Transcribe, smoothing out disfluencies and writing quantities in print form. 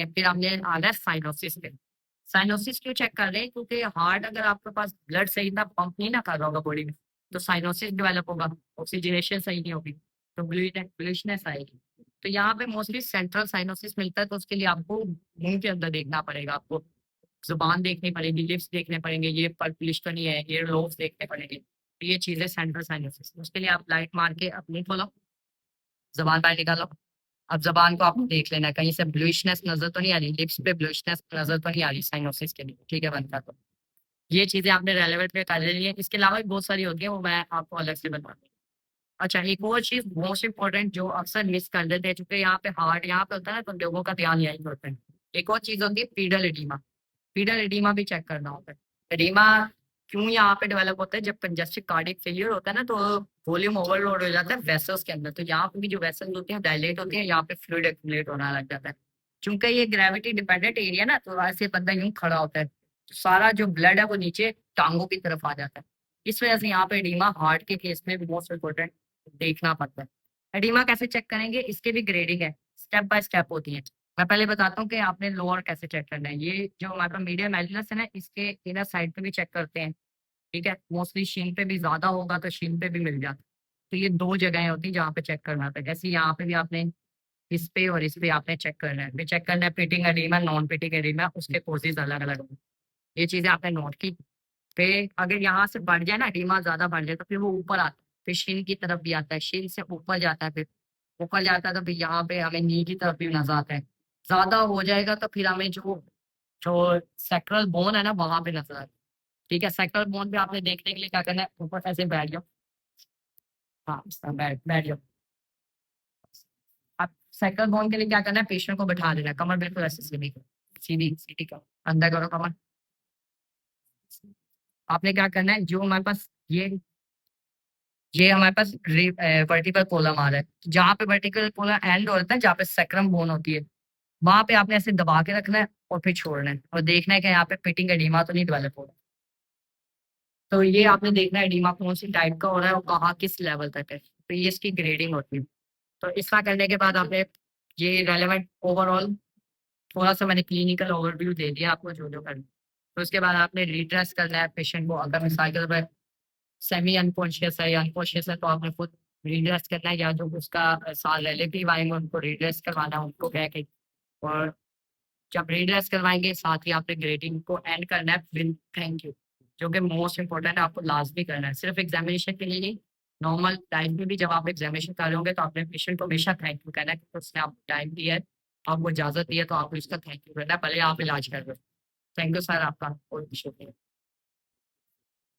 फिर हमने आना है साइनोसिस पे। साइनोसिस क्यों चेक कर रहे हैं? क्योंकि हार्ट अगर आपके पास ब्लड सही ना पंप नहीं ना कर रहा होगा बॉडी में, तो साइनोसिस डेवलप होगा, ऑक्सीजनेशन सही नहीं होगी, तो ब्लूइशनेस आएगी। तो यहाँ पे मोस्टली सेंट्रल साइनोसिस मिलता है, तो उसके लिए आपको मुंह के अंदर देखना पड़ेगा, आपको जुबान देखनी पड़ेगी, लिप्स देखने पड़ेंगे, ये पर्पलिश तो नहीं है, ईयर लोब्स देखने पड़ेंगे। तो ये चीजें सेंट्रल साइनोसिस, उसके लिए आप लाइट मार के अपनी खोलो, जबान बाहर निकालो। अब जबान को आपको देख लेना है, कहीं से ब्लूइशनेस नजर तो नहीं आ रही, लिप्स पे ब्लूइशनेस नजर तो नहीं आ रही साइनोसिस के लिए, ठीक है बनता तो। ये चीजें आपने रेलेवेंट में कर लेनी है, इसके अलावा भी बहुत सारी होती है, वो मैं आपको अलग से बता दूँ। अच्छा, एक और चीज मोस्ट इंपॉर्टेंट जो अक्सर मिस कर देते हैं, चूंकि यहाँ पे हार्ट यहाँ पे होता है ना, तो लोगों का ध्यान यही होता है। एक और चीज होती है पीडल एडीमा। पीडल एडीमा भी चेक करना होता है। एडीमा क्यों यहाँ पे डेवलप होता है? जब कंजेस्टिव कार्डियक फेलियर होता है ना, तो वॉल्यूम ओवरलोड हो जाता है वेसल्स के अंदर, तो यहाँ पे भी जो वेसल्स होते हैं डायलेट होते हैं, यहाँ पे फ्लूइड एक्यूमुलेट होना लग जाता है। चूंकि ये ग्रेविटी डिपेंडेंट एरिया ना, तो ऐसे बंदा यूं खड़ा होता है, तो सारा जो ब्लड है वो नीचे टांगों की तरफ आ जाता है। इस वजह से यहाँ पे एडीमा हार्ट के केस में भी मोस्ट इम्पोर्टेंट देखना पड़ता है। एडीमा कैसे चेक करेंगे? इसके भी ग्रेडिंग है, स्टेप बाय स्टेप होती है। मैं पहले बताता हूँ कि आपने लोअर कैसे चेक करना है। ये जो हमारा मीडियम एलिनस है ना, इसके इनर साइड पे भी चेक करते हैं, ठीक है। मोस्टली शीन पे भी ज्यादा होगा तो शीन पे भी मिल जाता है। तो ये दो जगहें होती हैं जहाँ पे चेक करना होता है। जैसे यहाँ पे भी आपने इस पे और इस पे आपने चेक करना है, फिर चेक करना है pitting edema, non pitting edema, उसके कोजेज अलग अलग होंगे। ये चीजें आपने नोट की। फिर अगर यहाँ से बढ़ जाए ना, एडीमा ज्यादा बढ़ जाए, तो फिर वो ऊपर आता है, फिर शीन की तरफ भी आता है, शीन से ऊपर जाता है, फिर ऊपर जाता है तो फिर यहाँ पे हमें नी की तरफ भी नजर आता है। ज्यादा हो जाएगा तो फिर हमें जो जो सेक्रल बोन है ना, वहां पे नजर आता है। ठीक है, सेक्टर बोन पे आपने देखने के लिए क्या करना है, ऊपर ऐसे बैठ जाओ। हाँ, बैठ बैठ जाओ। आप सेक्टर बोन के लिए क्या करना है, पेशेंट को बैठा देना है, कमर बिल्कुल ऐसे सीधी करो, सीधी सीधी करो, अंदर करो कमर। आपने क्या करना है, जो हमारे पास ये हमारे पास वर्टिकल कॉलम आ रहा है, जहाँ पे वर्टिकल कॉलम एंड होता है, जहाँ पे सेक्रम बोन होती है, वहां पे आपने ऐसे दबा के रखना है और फिर छोड़ना है, और देखना है कि यहाँ पे पिटिंग एडीमा तो नहीं डेवलप हो रहा। तो ये आपने देखना है एडीमा कौन सी टाइप का हो रहा है और कहाँ किस लेवल तक है, तो ये इसकी ग्रेडिंग होती है। तो इसका करने के बाद आपने ये रेलेवेंट ओवरऑल थोड़ा सा मैंने क्लिनिकल ओवरव्यू दे दिया आपको जो जो करना। तो उसके बाद आपने रिड्रेस करना है पेशेंट को, अगर मिसाल के तौर पर सेमी अनकॉन्शियस है या अनकॉन्शियस है, तो आपने खुद रिड्रेस करना है, या जो उसका साथ रिलेटिव आएंगे उनको रिड्रेस करवाना है, उनको कह के। और जब रिड्रेस करवाएंगे, साथ ही आपने ग्रेडिंग को एंड करना है विद थैंक यू, जो कि मोस्ट इंपॉर्टेंट है, आपको लाजमी करना है, सिर्फ एग्जामिनेशन के लिए नहीं, नॉर्मल टाइम में भी जब आप एग्जामिनेशन कर रहे होंगे तो आपने पेशेंट को हमेशा थैंक यू कहना है, क्योंकि उसने आपको टाइम दिया है, आपको इजाजत दी है, तो आपको इसका थैंक यू करना है, भले आप इलाज कर रहे हो। थैंक यू सर, आपका बहुत शुक्रिया।